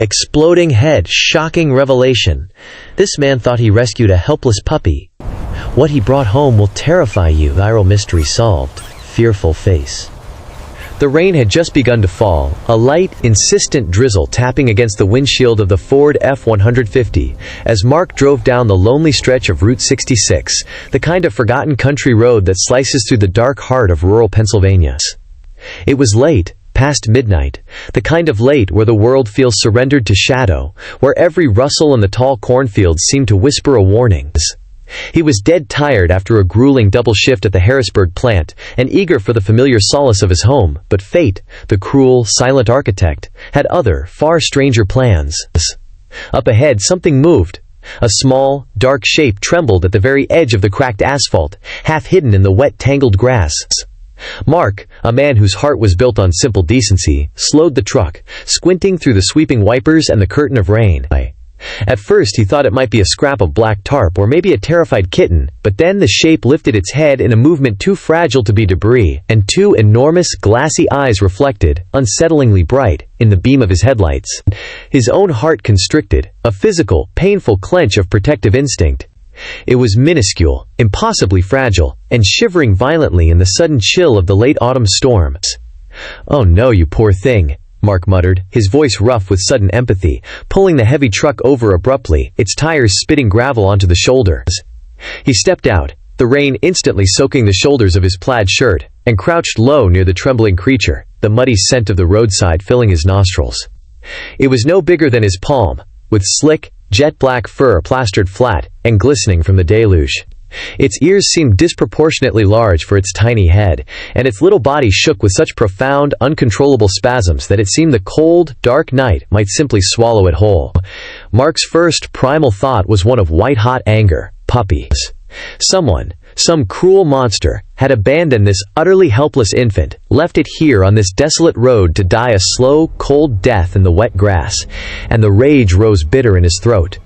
Exploding head, shocking revelation. This man thought he rescued a helpless puppy. What he brought home will terrify you. Viral mystery solved. Fearful face. The rain had just begun to fall, a light, insistent drizzle tapping against the windshield of the Ford F-150 as Mark drove down the lonely stretch of Route 66, the kind of forgotten country road that slices through the dark heart of rural Pennsylvania. It was late, past midnight, the kind of late where the world feels surrendered to shadow, where every rustle in the tall cornfields seemed to whisper a warning. He was dead tired after a grueling double shift at the Harrisburg plant, and eager for the familiar solace of his home, but fate, the cruel, silent architect, had other, far stranger plans. Up ahead something moved. A small, dark shape trembled at the very edge of the cracked asphalt, half hidden in the wet, tangled grass. Mark, a man whose heart was built on simple decency, slowed the truck, squinting through the sweeping wipers and the curtain of rain. At first he thought it might be a scrap of black tarp or maybe a terrified kitten, but then the shape lifted its head in a movement too fragile to be debris, and two enormous, glassy eyes reflected, unsettlingly bright, in the beam of his headlights. His own heart constricted, a physical, painful clench of protective instinct. It was minuscule, impossibly fragile, and shivering violently in the sudden chill of the late autumn storm. "Oh no, you poor thing," Mark muttered, his voice rough with sudden empathy, pulling the heavy truck over abruptly, its tires spitting gravel onto the shoulders. He stepped out, the rain instantly soaking the shoulders of his plaid shirt, and crouched low near the trembling creature, the muddy scent of the roadside filling his nostrils. It was no bigger than his palm, with slick, jet-black fur plastered flat and glistening from the deluge. Its ears seemed disproportionately large for its tiny head, and its little body shook with such profound, uncontrollable spasms that it seemed the cold, dark night might simply swallow it whole. Mark's first primal thought was one of white-hot anger. Puppies. Someone, some cruel monster, had abandoned this utterly helpless infant, left it here on this desolate road to die a slow, cold death in the wet grass, and the rage rose bitter in his throat.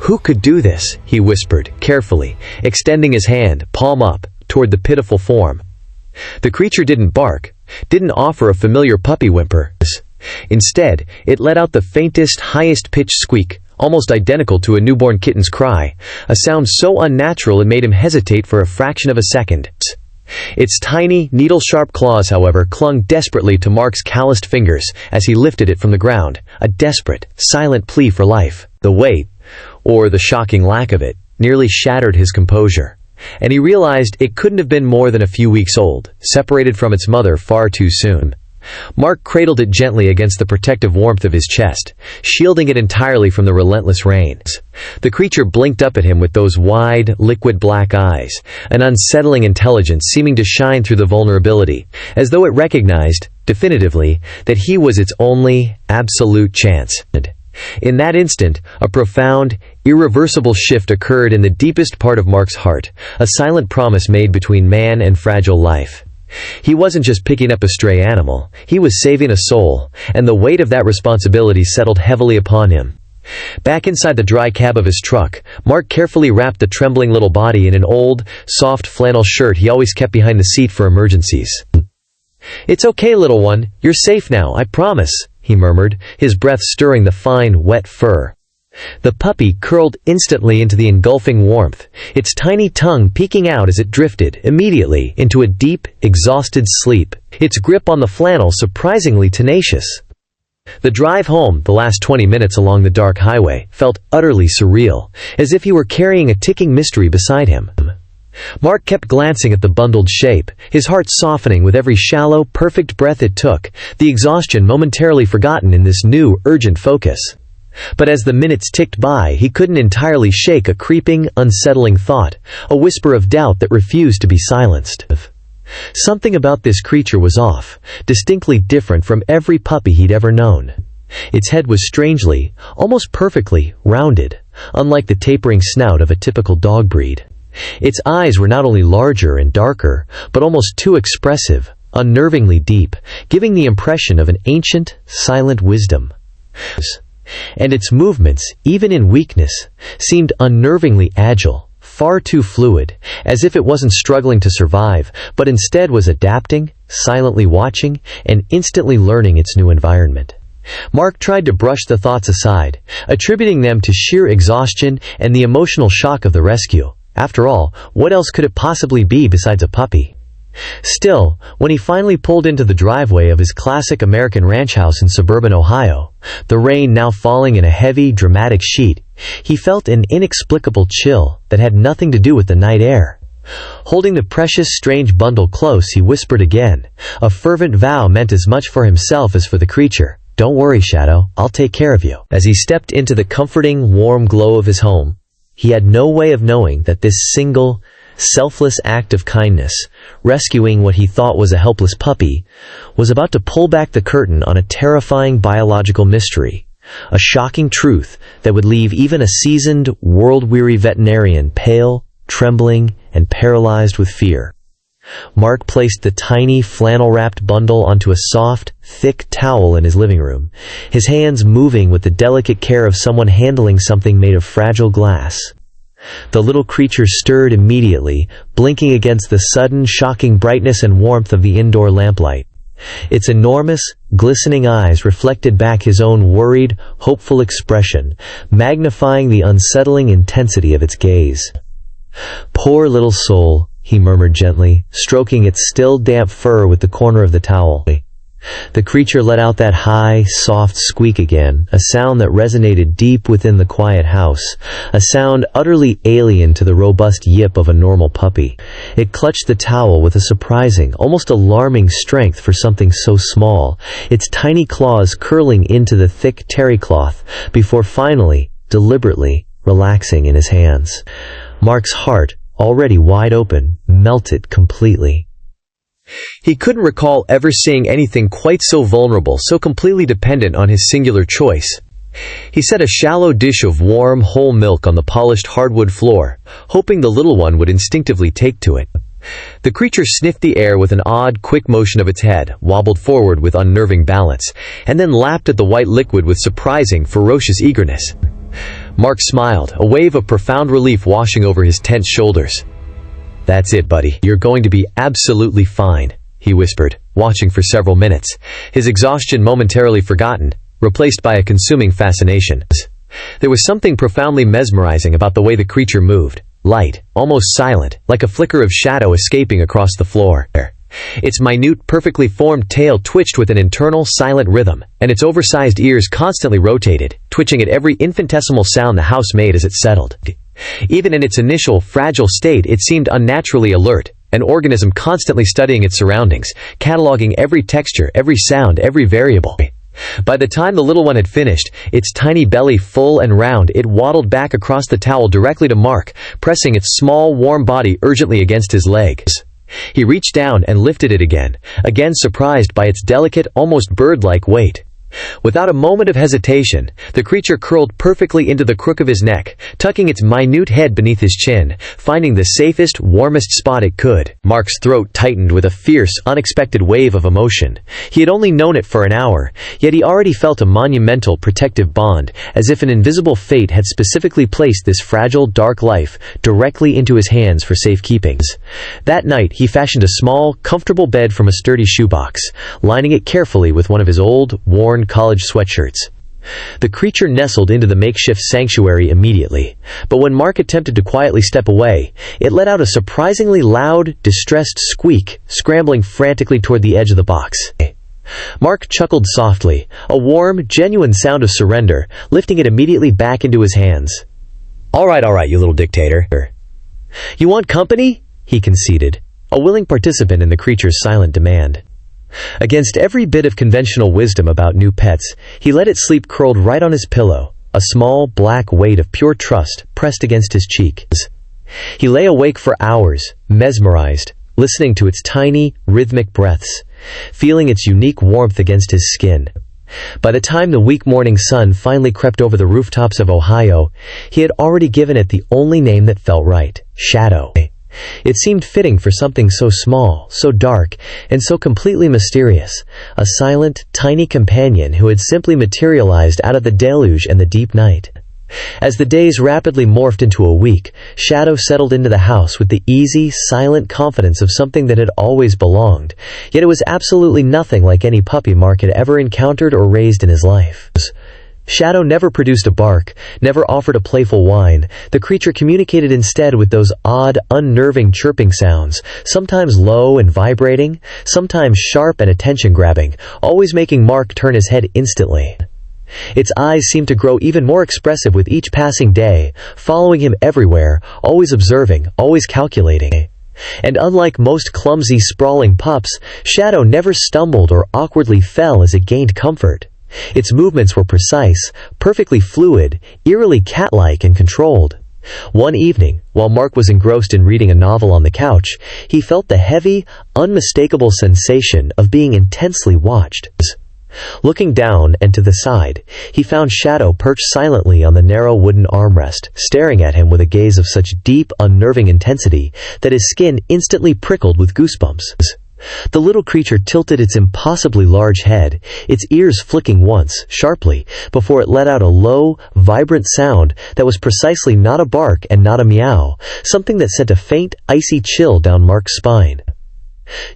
"Who could do this?" he whispered, carefully, extending his hand, palm up, toward the pitiful form. The creature didn't bark, didn't offer a familiar puppy whimper. Instead, it let out the faintest, highest-pitched squeak, almost identical to a newborn kitten's cry, a sound so unnatural it made him hesitate for a fraction of a second. Its tiny, needle-sharp claws, however, clung desperately to Mark's calloused fingers as he lifted it from the ground, a desperate, silent plea for life. The weight, or the shocking lack of it, nearly shattered his composure, and he realized it couldn't have been more than a few weeks old, separated from its mother far too soon. Mark cradled it gently against the protective warmth of his chest, shielding it entirely from the relentless rains. The creature blinked up at him with those wide, liquid black eyes, an unsettling intelligence seeming to shine through the vulnerability, as though it recognized, definitively, that he was its only, absolute chance. In that instant, a profound, irreversible shift occurred in the deepest part of Mark's heart, a silent promise made between man and fragile life. He wasn't just picking up a stray animal, he was saving a soul, and the weight of that responsibility settled heavily upon him. Back inside the dry cab of his truck, Mark carefully wrapped the trembling little body in an old, soft flannel shirt he always kept behind the seat for emergencies. "It's okay, little one, you're safe now, I promise," he murmured, his breath stirring the fine, wet fur. The puppy curled instantly into the engulfing warmth, its tiny tongue peeking out as it drifted, immediately, into a deep, exhausted sleep, its grip on the flannel surprisingly tenacious. The drive home, the last 20 minutes along the dark highway, felt utterly surreal, as if he were carrying a ticking mystery beside him. Mark kept glancing at the bundled shape, his heart softening with every shallow, perfect breath it took, the exhaustion momentarily forgotten in this new, urgent focus. But as the minutes ticked by, he couldn't entirely shake a creeping, unsettling thought, a whisper of doubt that refused to be silenced. Something about this creature was off, distinctly different from every puppy he'd ever known. Its head was strangely, almost perfectly, rounded, unlike the tapering snout of a typical dog breed. Its eyes were not only larger and darker, but almost too expressive, unnervingly deep, giving the impression of an ancient, silent wisdom. And its movements, even in weakness, seemed unnervingly agile, far too fluid, as if it wasn't struggling to survive, but instead was adapting, silently watching, and instantly learning its new environment. Mark tried to brush the thoughts aside, attributing them to sheer exhaustion and the emotional shock of the rescue. After all, what else could it possibly be besides a puppy? Still, when he finally pulled into the driveway of his classic American ranch house in suburban Ohio, the rain now falling in a heavy, dramatic sheet, he felt an inexplicable chill that had nothing to do with the night air. Holding the precious, strange bundle close, he whispered again, a fervent vow meant as much for himself as for the creature. "Don't worry, Shadow, I'll take care of you." As he stepped into the comforting, warm glow of his home, he had no way of knowing that this single, selfless act of kindness, rescuing what he thought was a helpless puppy, was about to pull back the curtain on a terrifying biological mystery, a shocking truth that would leave even a seasoned, world-weary veterinarian pale, trembling, and paralyzed with fear. Mark placed the tiny, flannel-wrapped bundle onto a soft, thick towel in his living room, his hands moving with the delicate care of someone handling something made of fragile glass. The little creature stirred immediately, blinking against the sudden, shocking brightness and warmth of the indoor lamplight. Its enormous, glistening eyes reflected back his own worried, hopeful expression, magnifying the unsettling intensity of its gaze. "Poor little soul," he murmured gently, stroking its still damp fur with the corner of the towel. The creature let out that high, soft squeak again, a sound that resonated deep within the quiet house, a sound utterly alien to the robust yip of a normal puppy. It clutched the towel with a surprising, almost alarming strength for something so small, its tiny claws curling into the thick terry cloth, before finally, deliberately, relaxing in his hands. Mark's heart, already wide open, melted completely. He couldn't recall ever seeing anything quite so vulnerable, so completely dependent on his singular choice. He set a shallow dish of warm, whole milk on the polished hardwood floor, hoping the little one would instinctively take to it. The creature sniffed the air with an odd, quick motion of its head, wobbled forward with unnerving balance, and then lapped at the white liquid with surprising, ferocious eagerness. Mark smiled, a wave of profound relief washing over his tense shoulders. "That's it, buddy. You're going to be absolutely fine," he whispered, watching for several minutes, his exhaustion momentarily forgotten, replaced by a consuming fascination. There was something profoundly mesmerizing about the way the creature moved, light, almost silent, like a flicker of shadow escaping across the floor. Its minute, perfectly formed tail twitched with an internal, silent rhythm, and its oversized ears constantly rotated, twitching at every infinitesimal sound the house made as it settled. Even in its initial, fragile state, it seemed unnaturally alert, an organism constantly studying its surroundings, cataloging every texture, every sound, every variable. By the time the little one had finished, its tiny belly full and round, it waddled back across the towel directly to Mark, pressing its small, warm body urgently against his legs. He reached down and lifted it again surprised by its delicate, almost bird-like weight. Without a moment of hesitation, the creature curled perfectly into the crook of his neck, tucking its minute head beneath his chin, finding the safest, warmest spot it could. Mark's throat tightened with a fierce, unexpected wave of emotion. He had only known it for an hour, yet he already felt a monumental, protective bond, as if an invisible fate had specifically placed this fragile, dark life directly into his hands for safekeeping. That night, he fashioned a small, comfortable bed from a sturdy shoebox, lining it carefully with one of his old, worn college sweatshirts. The creature nestled into the makeshift sanctuary immediately, but when Mark attempted to quietly step away, it let out a surprisingly loud, distressed squeak, scrambling frantically toward the edge of the box. Mark chuckled softly, a warm, genuine sound of surrender, lifting it immediately back into his hands. All right, you little dictator. "You want company?" he conceded, a willing participant in the creature's silent demand. Against every bit of conventional wisdom about new pets, he let it sleep curled right on his pillow, a small, black weight of pure trust pressed against his cheek. He lay awake for hours, mesmerized, listening to its tiny, rhythmic breaths, feeling its unique warmth against his skin. By the time the weak morning sun finally crept over the rooftops of Ohio, he had already given it the only name that felt right: Shadow. It seemed fitting for something so small, so dark, and so completely mysterious, a silent, tiny companion who had simply materialized out of the deluge and the deep night. As the days rapidly morphed into a week, Shadow settled into the house with the easy, silent confidence of something that had always belonged, yet it was absolutely nothing like any puppy Mark had ever encountered or raised in his life. Shadow never produced a bark, never offered a playful whine. The creature communicated instead with those odd, unnerving chirping sounds, sometimes low and vibrating, sometimes sharp and attention-grabbing, always making Mark turn his head instantly. Its eyes seemed to grow even more expressive with each passing day, following him everywhere, always observing, always calculating. And unlike most clumsy, sprawling pups, Shadow never stumbled or awkwardly fell as it gained comfort. Its movements were precise, perfectly fluid, eerily cat-like and controlled. One evening, while Mark was engrossed in reading a novel on the couch, he felt the heavy, unmistakable sensation of being intensely watched. Looking down and to the side, he found Shadow perched silently on the narrow wooden armrest, staring at him with a gaze of such deep, unnerving intensity that his skin instantly prickled with goosebumps. The little creature tilted its impossibly large head, its ears flicking once, sharply, before it let out a low, vibrant sound that was precisely not a bark and not a meow, something that sent a faint, icy chill down Mark's spine.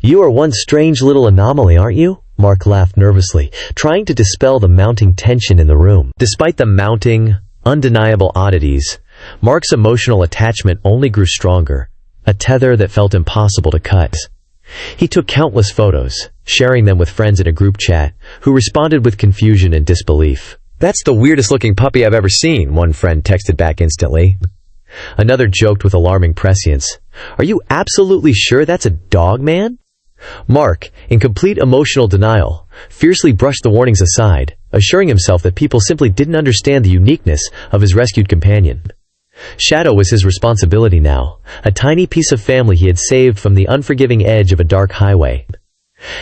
"You are one strange little anomaly, aren't you?" Mark laughed nervously, trying to dispel the mounting tension in the room. Despite the mounting, undeniable oddities, Mark's emotional attachment only grew stronger, a tether that felt impossible to cut. He took countless photos, sharing them with friends in a group chat, who responded with confusion and disbelief. "That's the weirdest looking puppy I've ever seen," one friend texted back instantly. Another joked with alarming prescience, "Are you absolutely sure that's a dog, man?" Mark, in complete emotional denial, fiercely brushed the warnings aside, assuring himself that people simply didn't understand the uniqueness of his rescued companion. Shadow was his responsibility now, a tiny piece of family he had saved from the unforgiving edge of a dark highway.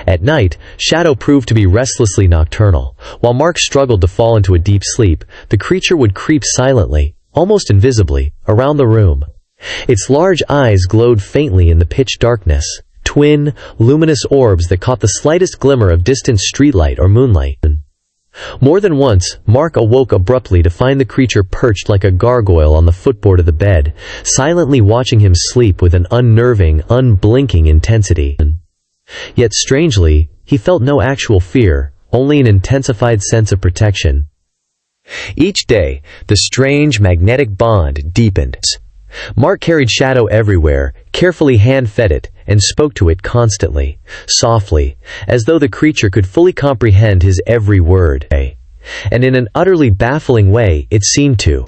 At night, Shadow proved to be restlessly nocturnal. While Mark struggled to fall into a deep sleep, the creature would creep silently, almost invisibly, around the room. Its large eyes glowed faintly in the pitch darkness, twin, luminous orbs that caught the slightest glimmer of distant streetlight or moonlight. More than once, Mark awoke abruptly to find the creature perched like a gargoyle on the footboard of the bed, silently watching him sleep with an unnerving, unblinking intensity. Yet strangely, he felt no actual fear, only an intensified sense of protection. Each day, the strange, magnetic bond deepened. Mark carried Shadow everywhere, carefully hand-fed it, and spoke to it constantly, softly, as though the creature could fully comprehend his every word. And in an utterly baffling way, it seemed to.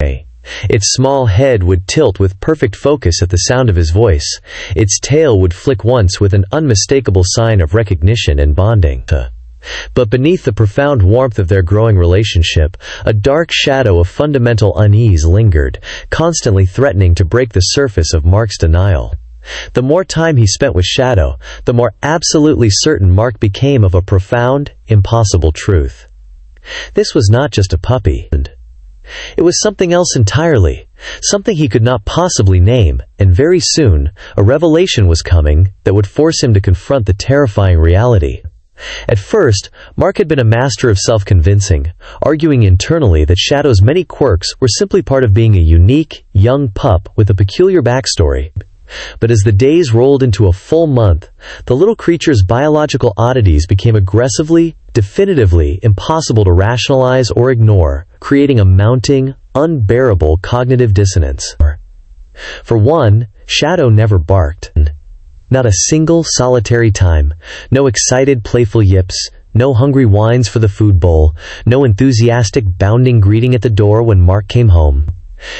Its small head would tilt with perfect focus at the sound of his voice. Its tail would flick once with an unmistakable sign of recognition and bonding. But beneath the profound warmth of their growing relationship, a dark shadow of fundamental unease lingered, constantly threatening to break the surface of Mark's denial. The more time he spent with Shadow, the more absolutely certain Mark became of a profound, impossible truth. This was not just a puppy. It was something else entirely, something he could not possibly name, and very soon, a revelation was coming that would force him to confront the terrifying reality. At first, Mark had been a master of self-convincing, arguing internally that Shadow's many quirks were simply part of being a unique, young pup with a peculiar backstory. But as the days rolled into a full month, the little creature's biological oddities became aggressively, definitively impossible to rationalize or ignore, creating a mounting, unbearable cognitive dissonance. For one, Shadow never barked. Not a single solitary time. No excited, playful yips. No hungry whines for the food bowl. No enthusiastic, bounding greeting at the door when Mark came home.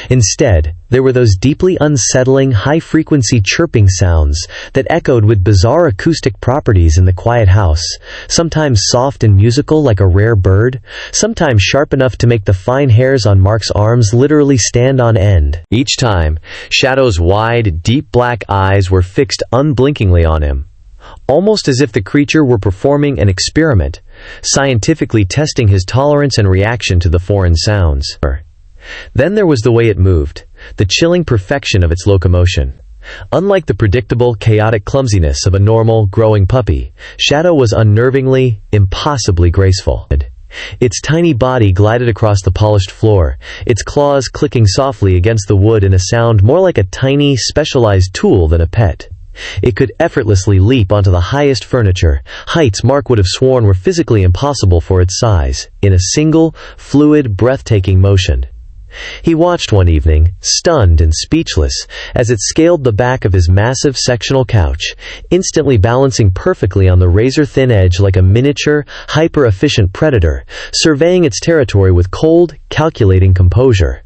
Instead, there were those deeply unsettling, high-frequency chirping sounds that echoed with bizarre acoustic properties in the quiet house, sometimes soft and musical like a rare bird, sometimes sharp enough to make the fine hairs on Mark's arms literally stand on end. Each time, Shadow's wide, deep black eyes were fixed unblinkingly on him, almost as if the creature were performing an experiment, scientifically testing his tolerance and reaction to the foreign sounds. Then there was the way it moved, the chilling perfection of its locomotion. Unlike the predictable, chaotic clumsiness of a normal, growing puppy, Shadow was unnervingly, impossibly graceful. Its tiny body glided across the polished floor, its claws clicking softly against the wood in a sound more like a tiny, specialized tool than a pet. It could effortlessly leap onto the highest furniture, heights Mark would have sworn were physically impossible for its size, in a single, fluid, breathtaking motion. He watched one evening, stunned and speechless, as it scaled the back of his massive sectional couch, instantly balancing perfectly on the razor-thin edge like a miniature, hyper-efficient predator, surveying its territory with cold, calculating composure.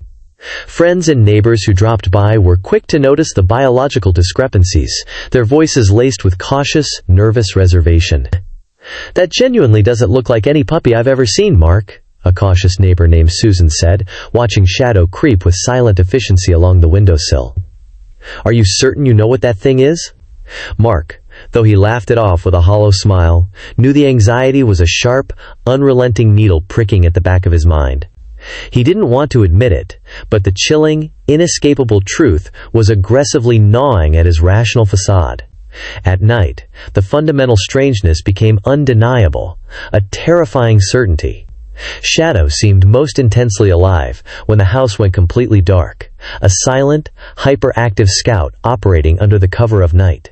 Friends and neighbors who dropped by were quick to notice the biological discrepancies, their voices laced with cautious, nervous reservation. "That genuinely doesn't look like any puppy I've ever seen, Mark," a cautious neighbor named Susan said, watching Shadow creep with silent efficiency along the windowsill. "Are you certain you know what that thing is?" Mark, though he laughed it off with a hollow smile, knew the anxiety was a sharp, unrelenting needle pricking at the back of his mind. He didn't want to admit it, but the chilling, inescapable truth was aggressively gnawing at his rational facade. At night, the fundamental strangeness became undeniable, a terrifying certainty. Shadow seemed most intensely alive when the house went completely dark, a silent, hyperactive scout operating under the cover of night.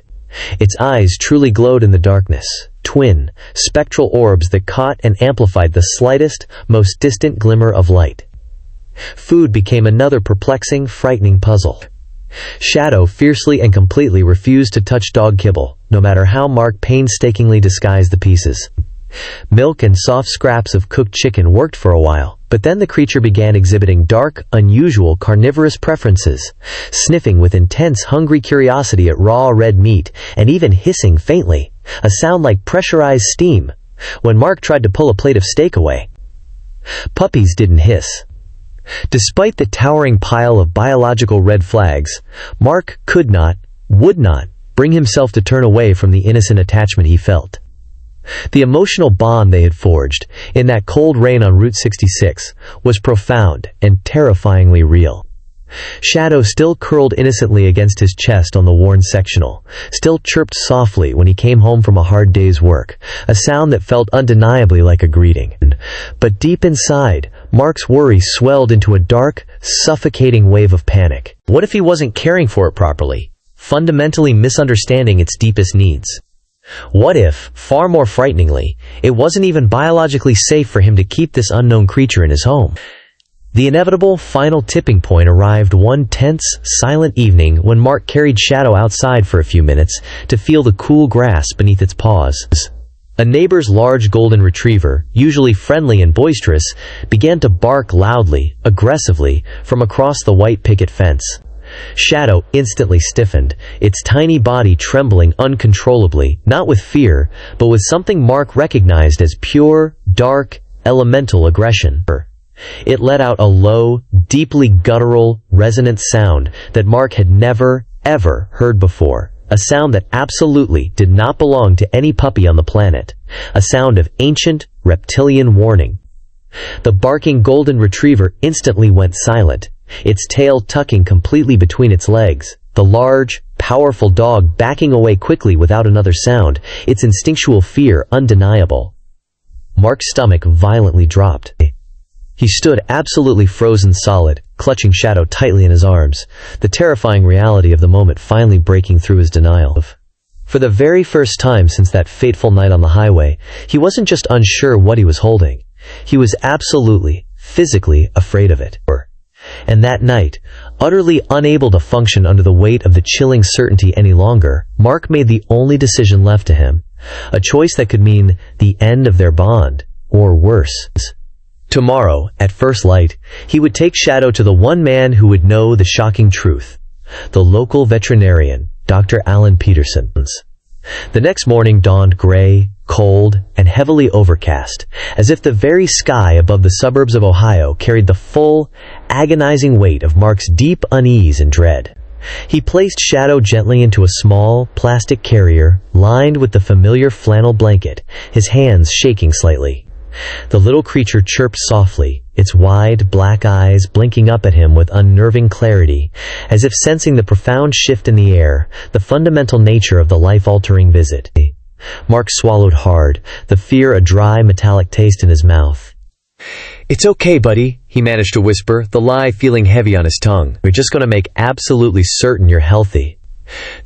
Its eyes truly glowed in the darkness, twin, spectral orbs that caught and amplified the slightest, most distant glimmer of light. Food became another perplexing, frightening puzzle. Shadow fiercely and completely refused to touch dog kibble, no matter how Mark painstakingly disguised the pieces. Milk and soft scraps of cooked chicken worked for a while, but then the creature began exhibiting dark, unusual carnivorous preferences, sniffing with intense hungry curiosity at raw red meat, and even hissing faintly, a sound like pressurized steam, when Mark tried to pull a plate of steak away. Puppies didn't hiss. Despite the towering pile of biological red flags, Mark could not, would not, bring himself to turn away from the innocent attachment he felt. The emotional bond they had forged, in that cold rain on Route 66, was profound and terrifyingly real. Shadow still curled innocently against his chest on the worn sectional, still chirped softly when he came home from a hard day's work, a sound that felt undeniably like a greeting. But deep inside, Mark's worry swelled into a dark, suffocating wave of panic. What if he wasn't caring for it properly, fundamentally misunderstanding its deepest needs? What if, far more frighteningly, it wasn't even biologically safe for him to keep this unknown creature in his home? The inevitable final tipping point arrived one tense, silent evening when Mark carried Shadow outside for a few minutes to feel the cool grass beneath its paws. A neighbor's large golden retriever, usually friendly and boisterous, began to bark loudly, aggressively, from across the white picket fence. Shadow instantly stiffened, its tiny body trembling uncontrollably, not with fear, but with something Mark recognized as pure, dark, elemental aggression. It let out a low, deeply guttural, resonant sound that Mark had never, ever heard before. A sound that absolutely did not belong to any puppy on the planet. A sound of ancient, reptilian warning. The barking golden retriever instantly went silent, its tail tucking completely between its legs, the large, powerful dog backing away quickly without another sound, its instinctual fear undeniable. Mark's stomach violently dropped. He stood absolutely frozen solid, clutching Shadow tightly in his arms, the terrifying reality of the moment finally breaking through his denial. For the very first time since that fateful night on the highway, he wasn't just unsure what he was holding. He was absolutely, physically afraid of it. And that night, utterly unable to function under the weight of the chilling certainty any longer, Mark made the only decision left to him, a choice that could mean the end of their bond, or worse. Tomorrow, at first light, he would take Shadow to the one man who would know the shocking truth, the local veterinarian, Dr. Alan Peterson. The next morning dawned gray, cold, and heavily overcast, as if the very sky above the suburbs of Ohio carried the full, agonizing weight of Mark's deep unease and dread. He placed Shadow gently into a small, plastic carrier lined with the familiar flannel blanket, his hands shaking slightly. The little creature chirped softly, its wide, black eyes blinking up at him with unnerving clarity, as if sensing the profound shift in the air, the fundamental nature of the life-altering visit. Mark swallowed hard, the fear a dry, metallic taste in his mouth. "It's okay, buddy," he managed to whisper, the lie feeling heavy on his tongue. "We're just going to make absolutely certain you're healthy."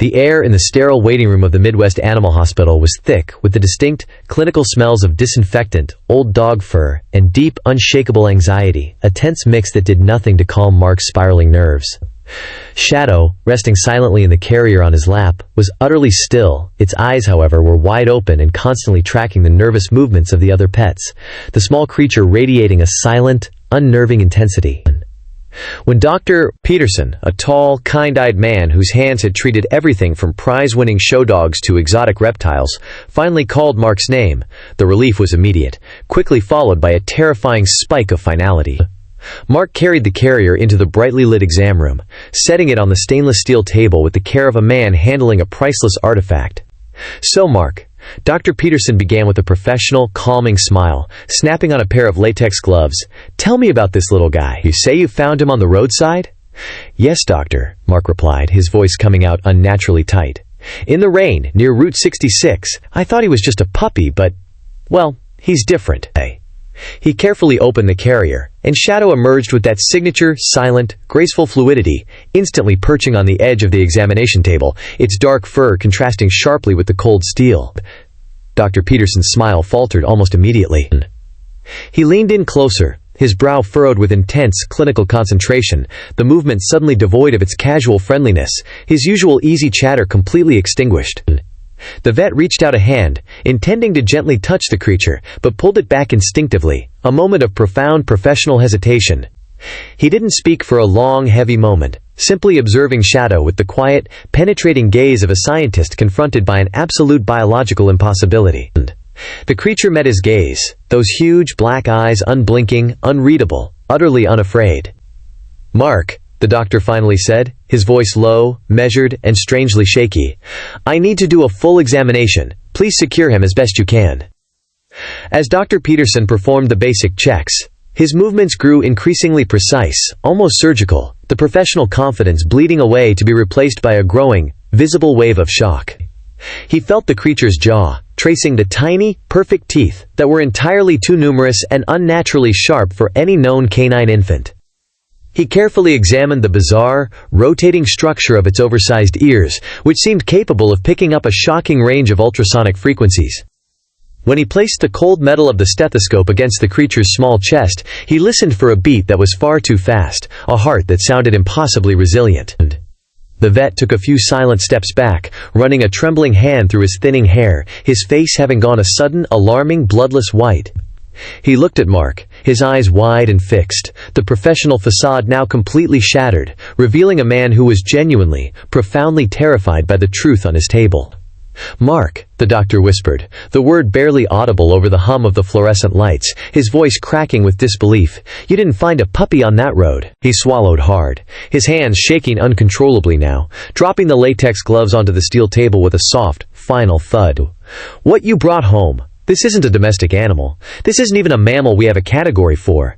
The air in the sterile waiting room of the Midwest Animal Hospital was thick with the distinct, clinical smells of disinfectant, old dog fur, and deep, unshakable anxiety, a tense mix that did nothing to calm Mark's spiraling nerves. Shadow, resting silently in the carrier on his lap, was utterly still. Its eyes, however, were wide open and constantly tracking the nervous movements of the other pets, the small creature radiating a silent, unnerving intensity. When Dr. Peterson, a tall, kind-eyed man whose hands had treated everything from prize-winning show dogs to exotic reptiles, finally called Mark's name, the relief was immediate, quickly followed by a terrifying spike of finality. Mark carried the carrier into the brightly lit exam room, setting it on the stainless steel table with the care of a man handling a priceless artifact. "So, Mark," Dr. Peterson began with a professional, calming smile, snapping on a pair of latex gloves. "Tell me about this little guy. You say you found him on the roadside?" "Yes, doctor," Mark replied, his voice coming out unnaturally tight. "In the rain, near Route 66. I thought he was just a puppy, but, well, he's different." He carefully opened the carrier, and Shadow emerged with that signature, silent, graceful fluidity, instantly perching on the edge of the examination table, its dark fur contrasting sharply with the cold steel. Dr. Peterson's smile faltered almost immediately. He leaned in closer, his brow furrowed with intense, clinical concentration, the movement suddenly devoid of its casual friendliness, his usual easy chatter completely extinguished. The vet reached out a hand, intending to gently touch the creature, but pulled it back instinctively, a moment of profound professional hesitation. He didn't speak for a long, heavy moment, simply observing Shadow with the quiet, penetrating gaze of a scientist confronted by an absolute biological impossibility. The creature met his gaze, those huge, black eyes unblinking, unreadable, utterly unafraid. "Mark," the doctor finally said, his voice low, measured, and strangely shaky. "I need to do a full examination. Please secure him as best you can." As Dr. Peterson performed the basic checks, his movements grew increasingly precise, almost surgical, the professional confidence bleeding away to be replaced by a growing, visible wave of shock. He felt the creature's jaw, tracing the tiny, perfect teeth that were entirely too numerous and unnaturally sharp for any known canine infant. He carefully examined the bizarre, rotating structure of its oversized ears, which seemed capable of picking up a shocking range of ultrasonic frequencies. When he placed the cold metal of the stethoscope against the creature's small chest, he listened for a beat that was far too fast, a heart that sounded impossibly resilient. The vet took a few silent steps back, running a trembling hand through his thinning hair, his face having gone a sudden, alarming, bloodless white. He looked at Mark, his eyes wide and fixed, the professional facade now completely shattered, revealing a man who was genuinely, profoundly terrified by the truth on his table. "Mark," the doctor whispered, the word barely audible over the hum of the fluorescent lights, his voice cracking with disbelief. "You didn't find a puppy on that road." He swallowed hard, his hands shaking uncontrollably now, dropping the latex gloves onto the steel table with a soft, final thud. "What you brought home? This isn't a domestic animal. This isn't even a mammal we have a category for.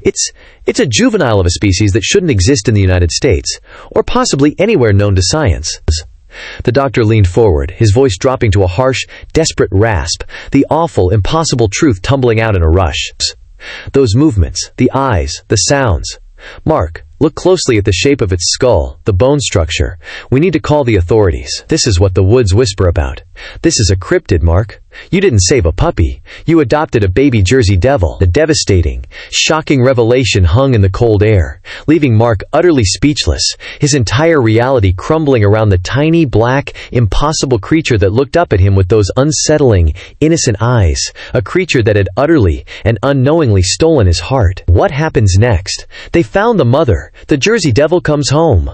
It's a juvenile of a species that shouldn't exist in the United States, or possibly anywhere known to science." The doctor leaned forward, his voice dropping to a harsh, desperate rasp, the awful, impossible truth tumbling out in a rush. "Those movements, the eyes, the sounds. Mark, look closely at the shape of its skull, the bone structure. We need to call the authorities. This is what the woods whisper about. This is a cryptid, Mark. You didn't save a puppy. You adopted a baby Jersey Devil." The devastating, shocking revelation hung in the cold air, leaving Mark utterly speechless, his entire reality crumbling around the tiny, black, impossible creature that looked up at him with those unsettling, innocent eyes, a creature that had utterly and unknowingly stolen his heart. What happens next? They found the mother. The Jersey Devil comes home.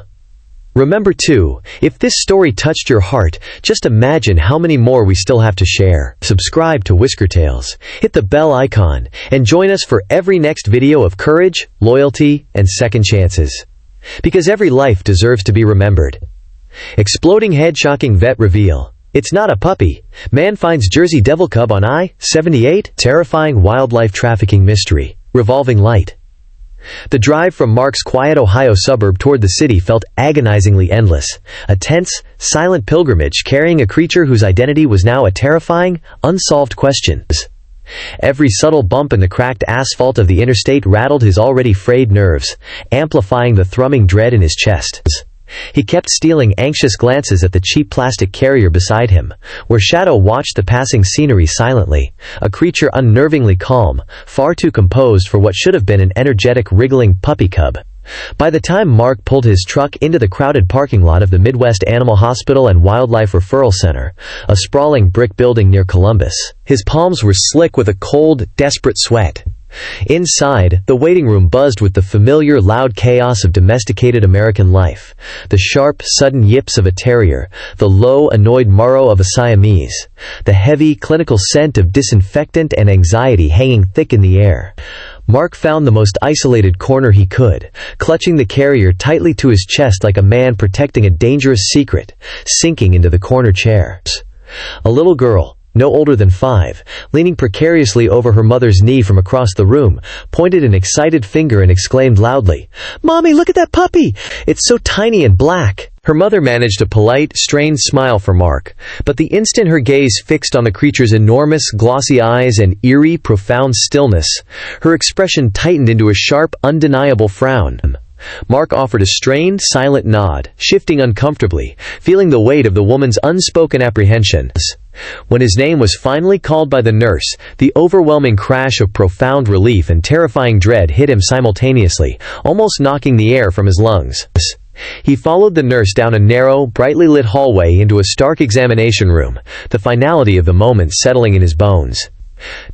Remember too, if this story touched your heart, just imagine how many more we still have to share. Subscribe to Whisker Tales, hit the bell icon, and join us for every next video of courage, loyalty, and second chances. Because every life deserves to be remembered. Exploding head shocking vet reveal. It's not a puppy. Man finds Jersey Devil cub on I-78. Terrifying wildlife trafficking mystery. Revolving light. The drive from Mark's quiet Ohio suburb toward the city felt agonizingly endless, a tense, silent pilgrimage carrying a creature whose identity was now a terrifying, unsolved question. Every subtle bump in the cracked asphalt of the interstate rattled his already frayed nerves, amplifying the thrumming dread in his chest. He kept stealing anxious glances at the cheap plastic carrier beside him, where Shadow watched the passing scenery silently, a creature unnervingly calm, far too composed for what should have been an energetic, wriggling puppy cub. By the time Mark pulled his truck into the crowded parking lot of the Midwest Animal Hospital and Wildlife Referral Center, a sprawling brick building near Columbus, his palms were slick with a cold, desperate sweat. Inside, the waiting room buzzed with the familiar loud chaos of domesticated American life. The sharp, sudden yips of a terrier, the low, annoyed morrow of a Siamese, the heavy, clinical scent of disinfectant and anxiety hanging thick in the air. Mark found the most isolated corner he could, clutching the carrier tightly to his chest like a man protecting a dangerous secret, sinking into the corner chair. A little girl, no older than 5, leaning precariously over her mother's knee from across the room, pointed an excited finger and exclaimed loudly, "Mommy, look at that puppy! It's so tiny and black!" Her mother managed a polite, strained smile for Mark, but the instant her gaze fixed on the creature's enormous, glossy eyes and eerie, profound stillness, her expression tightened into a sharp, undeniable frown. Mark offered a strained, silent nod, shifting uncomfortably, feeling the weight of the woman's unspoken apprehensions. When his name was finally called by the nurse, the overwhelming crash of profound relief and terrifying dread hit him simultaneously, almost knocking the air from his lungs. He followed the nurse down a narrow, brightly lit hallway into a stark examination room, the finality of the moment settling in his bones.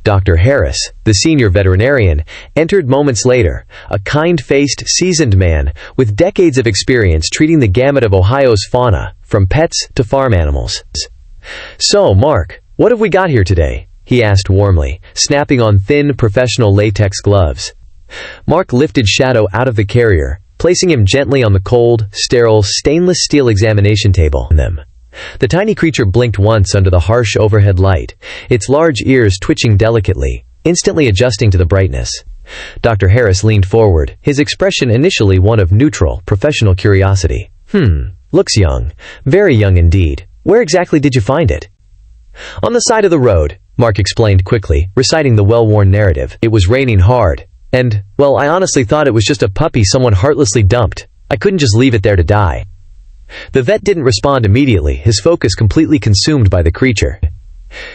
Dr. Harris, the senior veterinarian, entered moments later, a kind-faced, seasoned man with decades of experience treating the gamut of Ohio's fauna, from pets to farm animals. "So, Mark, what have we got here today?" he asked warmly, snapping on thin, professional latex gloves. Mark lifted Shadow out of the carrier, placing him gently on the cold, sterile, stainless steel examination table. The tiny creature blinked once under the harsh overhead light, its large ears twitching delicately, instantly adjusting to the brightness. Dr. Harris leaned forward, his expression initially one of neutral, professional curiosity. Looks young. Very young indeed. Where exactly did you find it?" "On the side of the road," Mark explained quickly, reciting the well-worn narrative. "It was raining hard. And, well, I honestly thought it was just a puppy someone heartlessly dumped. I couldn't just leave it there to die." The vet didn't respond immediately, his focus completely consumed by the creature.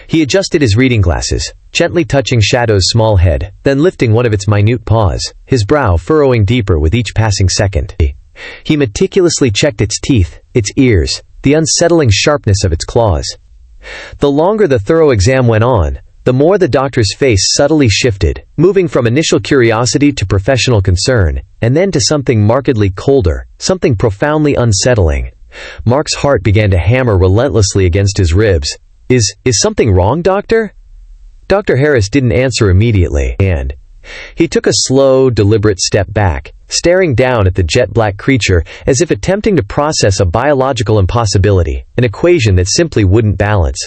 He adjusted his reading glasses, gently touching Shadow's small head, then lifting one of its minute paws, his brow furrowing deeper with each passing second. He meticulously checked its teeth, its ears, the unsettling sharpness of its claws. The longer the thorough exam went on, the more the doctor's face subtly shifted, moving from initial curiosity to professional concern, and then to something markedly colder, something profoundly unsettling. Mark's heart began to hammer relentlessly against his ribs. Is something wrong, doctor?" Dr. Harris didn't answer immediately, and he took a slow, deliberate step back, staring down at the jet-black creature as if attempting to process a biological impossibility, an equation that simply wouldn't balance.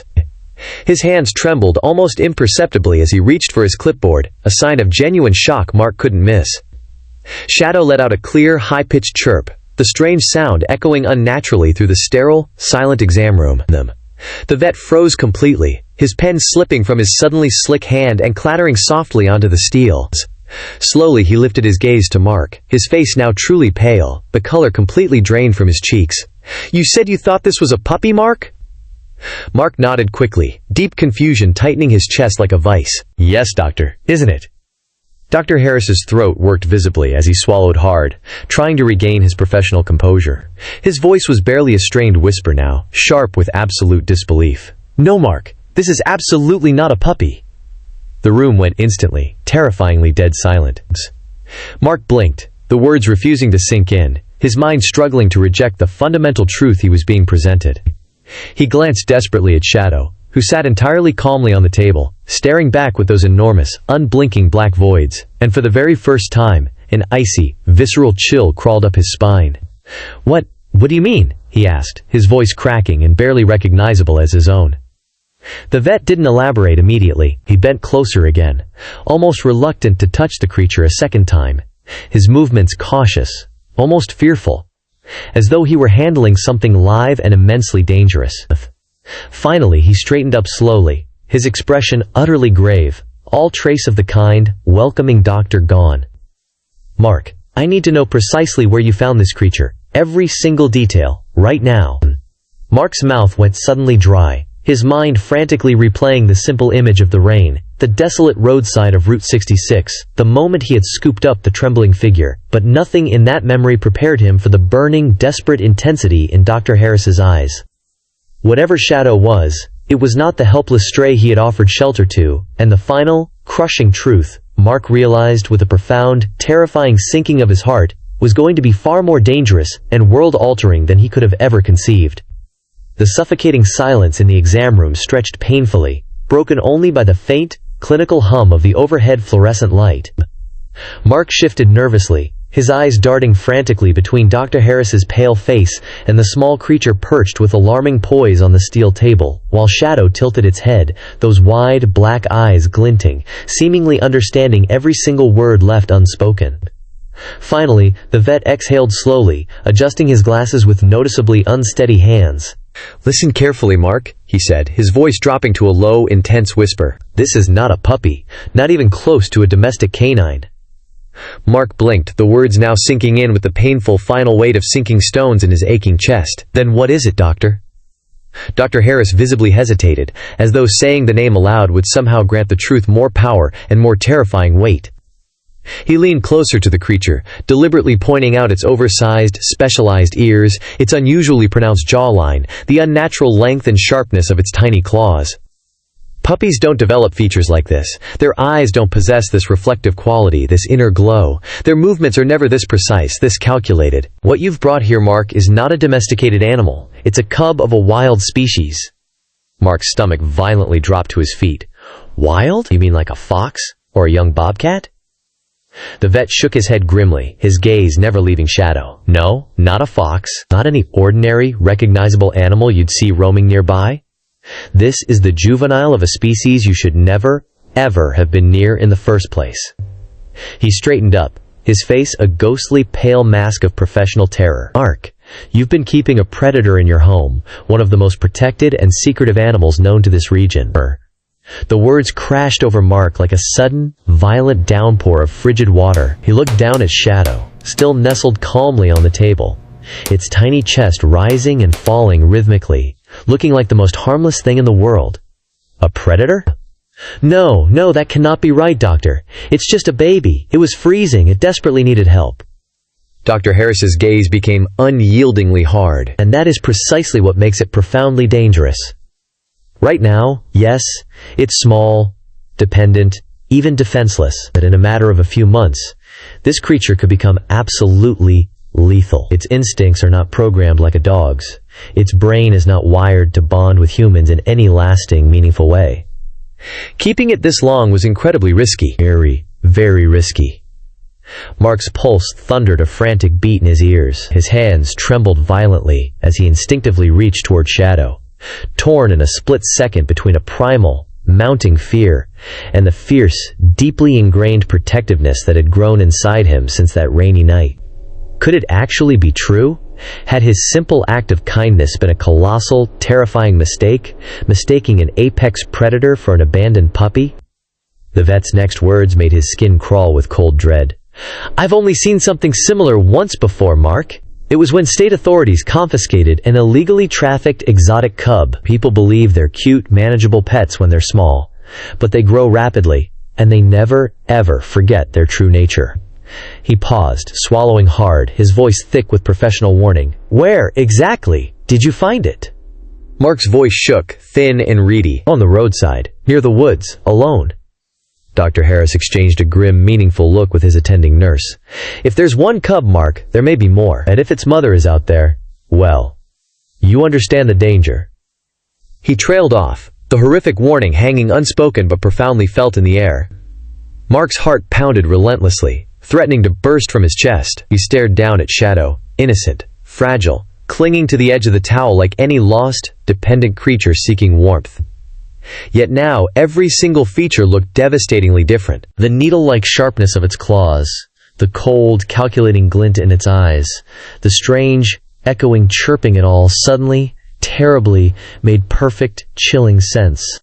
His hands trembled almost imperceptibly as he reached for his clipboard, a sign of genuine shock Mark couldn't miss. Shadow let out a clear, high-pitched chirp, the strange sound echoing unnaturally through the sterile, silent exam room. The vet froze completely, his pen slipping from his suddenly slick hand and clattering softly onto the steel. Slowly he lifted his gaze to Mark, his face now truly pale, the color completely drained from his cheeks. "You said you thought this was a puppy, Mark?" Mark nodded quickly, deep confusion tightening his chest like a vice. "Yes, doctor, isn't it?" Dr. Harris's throat worked visibly as he swallowed hard, trying to regain his professional composure. His voice was barely a strained whisper now, sharp with absolute disbelief. "No, Mark, this is absolutely not a puppy." The room went instantly, terrifyingly dead silent. Mark blinked, the words refusing to sink in, his mind struggling to reject the fundamental truth he was being presented. He glanced desperately at Shadow, who sat entirely calmly on the table, staring back with those enormous, unblinking black voids, and for the very first time, an icy, visceral chill crawled up his spine. What do you mean?" he asked, his voice cracking and barely recognizable as his own. The vet didn't elaborate immediately. He bent closer again, almost reluctant to touch the creature a second time, his movements cautious, almost fearful, as though he were handling something live and immensely dangerous. Finally he straightened up slowly, his expression utterly grave, all trace of the kind, welcoming doctor gone. Mark, I need to know precisely where you found this creature. Every single detail, right now. Mark's mouth went suddenly dry, his mind frantically replaying the simple image of the rain, the desolate roadside of Route 66, the moment he had scooped up the trembling figure, but nothing in that memory prepared him for the burning, desperate intensity in Dr. Harris's eyes. Whatever Shadow was, it was not the helpless stray he had offered shelter to, and the final, crushing truth, Mark realized with a profound, terrifying sinking of his heart, was going to be far more dangerous and world-altering than he could have ever conceived. The suffocating silence in the exam room stretched painfully, broken only by the faint, clinical hum of the overhead fluorescent light. Mark shifted nervously, his eyes darting frantically between Dr. Harris's pale face and the small creature perched with alarming poise on the steel table, while Shadow tilted its head, those wide, black eyes glinting, seemingly understanding every single word left unspoken. Finally, the vet exhaled slowly, adjusting his glasses with noticeably unsteady hands. "Listen carefully, Mark," he said, his voice dropping to a low, intense whisper. "This is not a puppy, not even close to a domestic canine." Mark blinked, the words now sinking in with the painful final weight of sinking stones in his aching chest. "Then what is it, doctor?" Dr. Harris visibly hesitated, as though saying the name aloud would somehow grant the truth more power and more terrifying weight. He leaned closer to the creature, deliberately pointing out its oversized, specialized ears, its unusually pronounced jawline, the unnatural length and sharpness of its tiny claws. Puppies don't develop features like this. Their eyes don't possess this reflective quality, this inner glow. Their movements are never this precise, this calculated. What you've brought here, Mark, is not a domesticated animal. It's a cub of a wild species. Mark's stomach violently dropped to his feet. Wild? You mean like a fox? Or a young bobcat? The vet shook his head grimly, his gaze never leaving Shadow. No, not a fox, not any ordinary, recognizable animal you'd see roaming nearby. This is the juvenile of a species you should never, ever have been near in the first place. He straightened up, his face a ghostly pale mask of professional terror. Mark, you've been keeping a predator in your home, one of the most protected and secretive animals known to this region. The words crashed over Mark like a sudden, violent downpour of frigid water. He looked down at Shadow, still nestled calmly on the table, its tiny chest rising and falling rhythmically, looking like the most harmless thing in the world. A predator? No, that cannot be right, doctor. It's just a baby. It was freezing. It desperately needed help. Dr. Harris's gaze became unyieldingly hard, and that is precisely what makes it profoundly dangerous. Right now, yes, it's small, dependent, even defenseless, but in a matter of a few months, this creature could become absolutely lethal. Its instincts are not programmed like a dog's. Its brain is not wired to bond with humans in any lasting, meaningful way. Keeping it this long was incredibly risky. Very, very risky. Mark's pulse thundered a frantic beat in his ears. His hands trembled violently as he instinctively reached toward Shadow, torn in a split second between a primal, mounting fear and the fierce, deeply ingrained protectiveness that had grown inside him since that rainy night. Could it actually be true? Had his simple act of kindness been a colossal, terrifying mistake, mistaking an apex predator for an abandoned puppy? The vet's next words made his skin crawl with cold dread. "I've only seen something similar once before, Mark. It was when state authorities confiscated an illegally trafficked exotic cub. People believe they're cute, manageable pets when they're small, but they grow rapidly, and they never, ever forget their true nature." He paused, swallowing hard, his voice thick with professional warning. "Where, exactly, did you find it?" Mark's voice shook, thin and reedy. "On the roadside, near the woods, alone." Dr. Harris exchanged a grim, meaningful look with his attending nurse. "If there's one cub, Mark, there may be more. And if its mother is out there, well, you understand the danger." He trailed off, the horrific warning hanging unspoken but profoundly felt in the air. Mark's heart pounded relentlessly, threatening to burst from his chest. He stared down at Shadow, innocent, fragile, clinging to the edge of the towel like any lost, dependent creature seeking warmth. Yet now, every single feature looked devastatingly different. The needle-like sharpness of its claws, the cold, calculating glint in its eyes, the strange, echoing chirping it all suddenly, terribly, made perfect, chilling sense.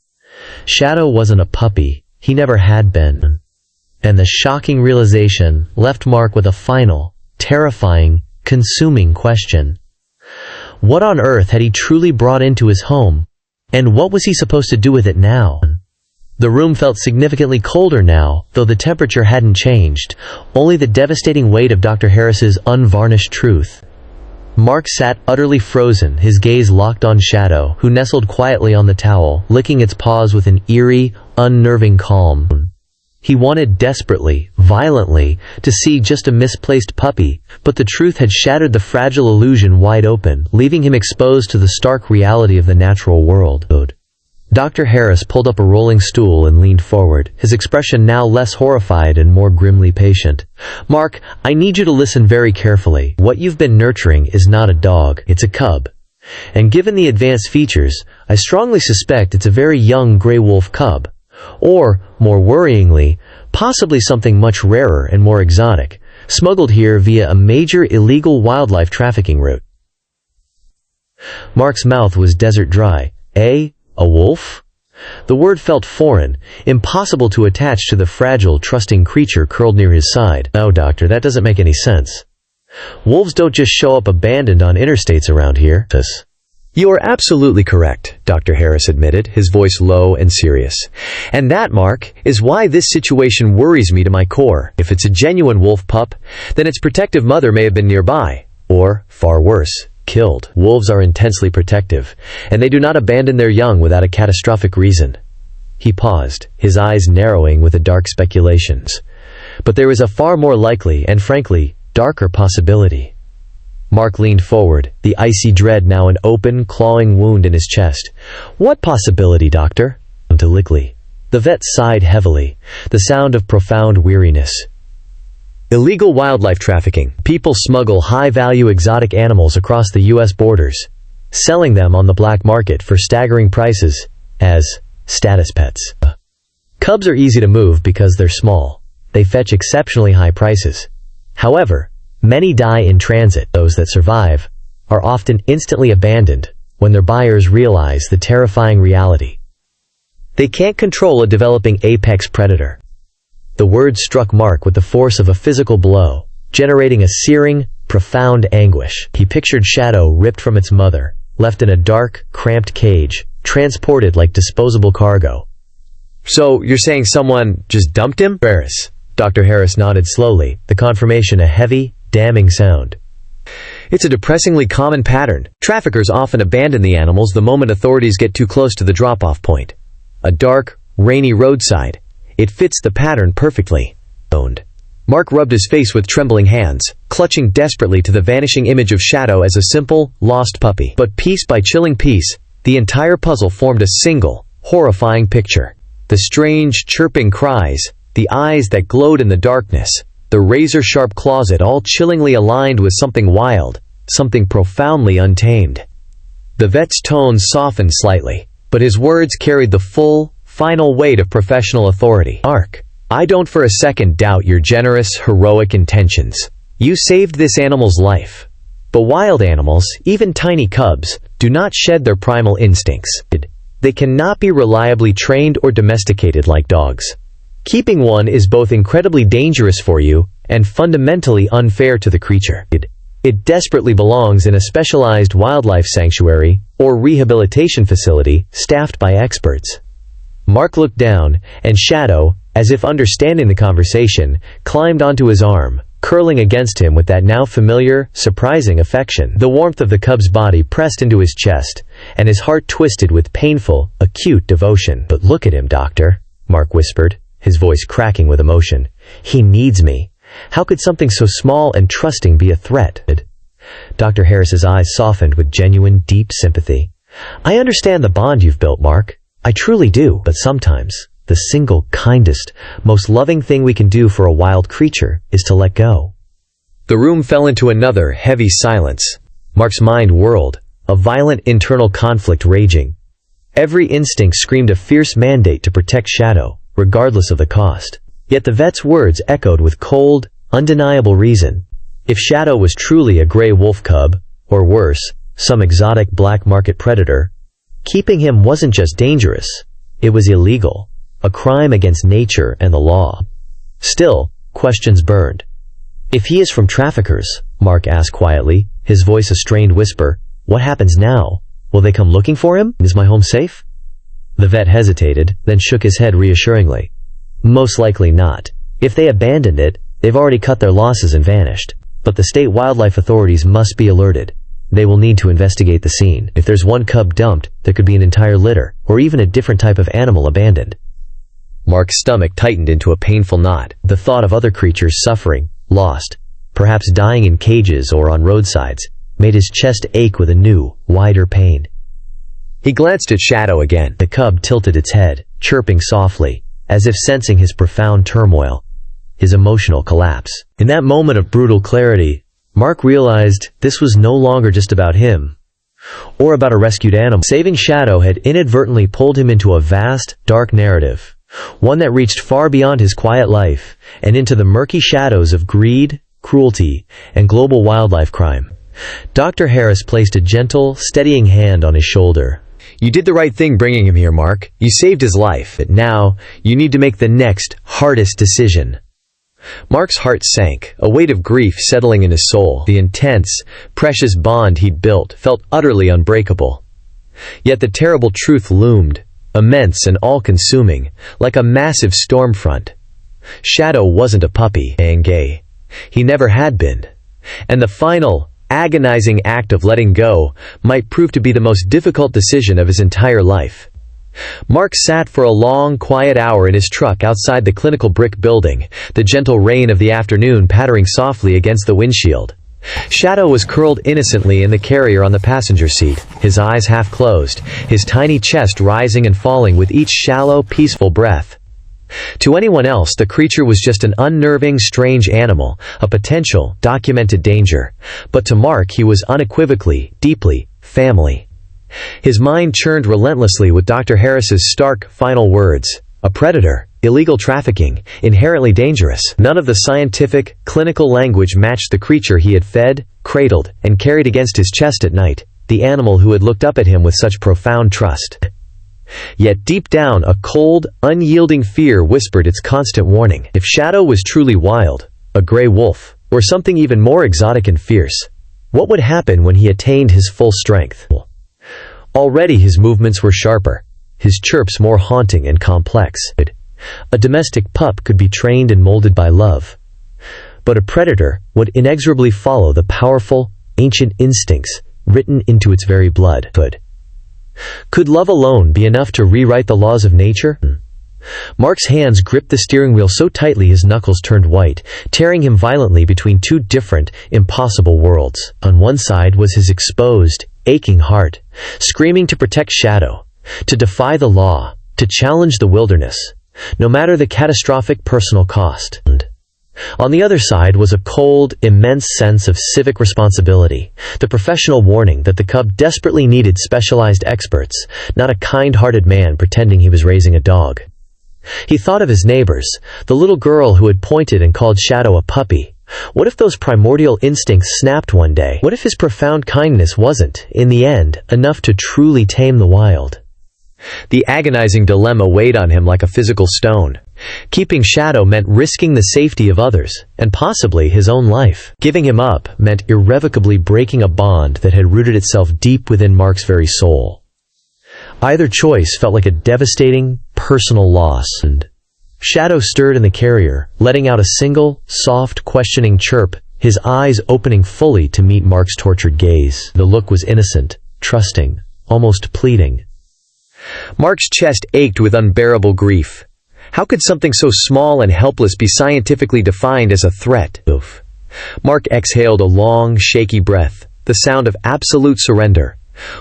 Shadow wasn't a puppy. he never had been. And the shocking realization left Mark with a final, terrifying, consuming question. What on earth had he truly brought into his home? And what was he supposed to do with it now? The room felt significantly colder now, though the temperature hadn't changed, only the devastating weight of Dr. Harris's unvarnished truth. Mark sat utterly frozen, his gaze locked on Shadow, who nestled quietly on the towel, licking its paws with an eerie, unnerving calm. He wanted desperately, violently, to see just a misplaced puppy, but the truth had shattered the fragile illusion wide open, leaving him exposed to the stark reality of the natural world. Dr. Harris pulled up a rolling stool and leaned forward, his expression now less horrified and more grimly patient. Mark, I need you to listen very carefully. What you've been nurturing is not a dog, it's a cub. And given the advanced features, I strongly suspect it's a very young gray wolf cub. Or, more worryingly, possibly something much rarer and more exotic, smuggled here via a major illegal wildlife trafficking route. Mark's mouth was desert dry. A wolf? The word felt foreign, impossible to attach to the fragile, trusting creature curled near his side. No, doctor, that doesn't make any sense. Wolves don't just show up abandoned on interstates around here. You are absolutely correct, Dr. Harris admitted, his voice low and serious. And that, Mark, is why this situation worries me to my core. If it's a genuine wolf pup, then its protective mother may have been nearby. Or, far worse, killed. Wolves are intensely protective, and they do not abandon their young without a catastrophic reason. He paused, his eyes narrowing with the dark speculations. But there is a far more likely and, frankly, darker possibility. Mark leaned forward, the icy dread now an open, clawing wound in his chest. What possibility, doctor? To Lickley. The vet sighed heavily, the sound of profound weariness. Illegal wildlife trafficking. People smuggle high-value exotic animals across the U.S. borders, selling them on the black market for staggering prices as status pets. Cubs are easy to move because they're small. They fetch exceptionally high prices. However, many die in transit. Those that survive are often instantly abandoned when their buyers realize the terrifying reality. They can't control a developing apex predator. The words struck Mark with the force of a physical blow, generating a searing, profound anguish. He pictured Shadow ripped from its mother, left in a dark, cramped cage, transported like disposable cargo. So, you're saying someone just dumped him? Harris. Dr. Harris nodded slowly, the confirmation a heavy, damning sound. It's a depressingly common pattern. Traffickers often abandon the animals the moment authorities get too close to the drop-off point. A dark, rainy roadside. It fits the pattern perfectly. Mark rubbed his face with trembling hands, clutching desperately to the vanishing image of Shadow as a simple, lost puppy. But piece by chilling piece, the entire puzzle formed a single, horrifying picture. The strange, chirping cries, the eyes that glowed in the darkness, the razor-sharp claws, it all chillingly aligned with something wild, something profoundly untamed. The vet's tone softened slightly, but his words carried the full, final weight of professional authority. Mark, I don't for a second doubt your generous, heroic intentions. You saved this animal's life. But wild animals, even tiny cubs, do not shed their primal instincts. They cannot be reliably trained or domesticated like dogs. Keeping one is both incredibly dangerous for you and fundamentally unfair to the creature. It desperately belongs in a specialized wildlife sanctuary or rehabilitation facility staffed by experts. Mark looked down, and Shadow, as if understanding the conversation, climbed onto his arm, curling against him with that now familiar, surprising affection. The warmth of the cub's body pressed into his chest, and his heart twisted with painful, acute devotion. But look at him, doctor, Mark whispered, his voice cracking with emotion. He needs me. How could something so small and trusting be a threat? Dr. Harris's eyes softened with genuine, deep sympathy. I understand the bond you've built, Mark. I truly do, but sometimes, the single, kindest, most loving thing we can do for a wild creature is to let go. The room fell into another, heavy silence. Mark's mind whirled, a violent internal conflict raging. Every instinct screamed a fierce mandate to protect Shadow, regardless of the cost. Yet the vet's words echoed with cold, undeniable reason. If Shadow was truly a gray wolf cub, or worse, some exotic black market predator, keeping him wasn't just dangerous, it was illegal. a crime against nature and the law. Still, questions burned. If he is from traffickers, Mark asked quietly, his voice a strained whisper, what happens now? Will they come looking for him? Is my home safe? The vet hesitated, then shook his head reassuringly. Most likely not. If they abandoned it, they've already cut their losses and vanished. But the state wildlife authorities must be alerted. They will need to investigate the scene. If there's one cub dumped, there could be an entire litter, or even a different type of animal abandoned. Mark's stomach tightened into a painful knot. The thought of other creatures suffering, lost, perhaps dying in cages or on roadsides, made his chest ache with a new, wider pain. He glanced at Shadow again. The cub tilted its head, chirping softly, as if sensing his profound turmoil, his emotional collapse. In that moment of brutal clarity, Mark realized this was no longer just about him, or about a rescued animal. Saving Shadow had inadvertently pulled him into a vast, dark narrative, one that reached far beyond his quiet life, and into the murky shadows of greed, cruelty, and global wildlife crime. Dr. Harris placed a gentle, steadying hand on his shoulder. You did the right thing bringing him here, Mark. You saved his life. But now, you need to make the next, hardest decision. Mark's heart sank, a weight of grief settling in his soul. The intense, precious bond he'd built felt utterly unbreakable. Yet the terrible truth loomed, immense and all-consuming, like a massive storm front. Shadow wasn't a puppy, and gay. He never had been. And the final, agonizing act of letting go might prove to be the most difficult decision of his entire life. Mark sat for a long, quiet hour in his truck outside the clinical brick building, the gentle rain of the afternoon pattering softly against the windshield. Shadow was curled innocently in the carrier on the passenger seat, his eyes half closed, his tiny chest rising and falling with each shallow, peaceful breath. To anyone else, the creature was just an unnerving, strange animal, a potential, documented danger. But to Mark, he was unequivocally, deeply, family. His mind churned relentlessly with Dr. Harris's stark, final words. A predator, illegal trafficking, inherently dangerous. None of the scientific, clinical language matched the creature he had fed, cradled, and carried against his chest at night, the animal who had looked up at him with such profound trust. Yet deep down, a cold, unyielding fear whispered its constant warning. If Shadow was truly wild, a gray wolf, or something even more exotic and fierce, what would happen when he attained his full strength? Already his movements were sharper, his chirps more haunting and complex. A domestic pup could be trained and molded by love, but a predator would inexorably follow the powerful, ancient instincts written into its very blood. Could love alone be enough to rewrite the laws of nature? Mark's hands gripped the steering wheel so tightly his knuckles turned white, tearing him violently between two different, impossible worlds. On one side was his exposed, aching heart, screaming to protect Shadow, to defy the law, to challenge the wilderness, no matter the catastrophic personal cost. On the other side was a cold, immense sense of civic responsibility, the professional warning that the cub desperately needed specialized experts, not a kind-hearted man pretending he was raising a dog. He thought of his neighbors, the little girl who had pointed and called Shadow a puppy. What if those primordial instincts snapped one day? What if his profound kindness wasn't, in the end, enough to truly tame the wild? The agonizing dilemma weighed on him like a physical stone. Keeping Shadow meant risking the safety of others, and possibly his own life. Giving him up meant irrevocably breaking a bond that had rooted itself deep within Mark's very soul. Either choice felt like a devastating, personal loss. And Shadow stirred in the carrier, letting out a single, soft, questioning chirp, his eyes opening fully to meet Mark's tortured gaze. The look was innocent, trusting, almost pleading. Mark's chest ached with unbearable grief. How could something so small and helpless be scientifically defined as a threat? Oof. Mark exhaled a long, shaky breath, the sound of absolute surrender.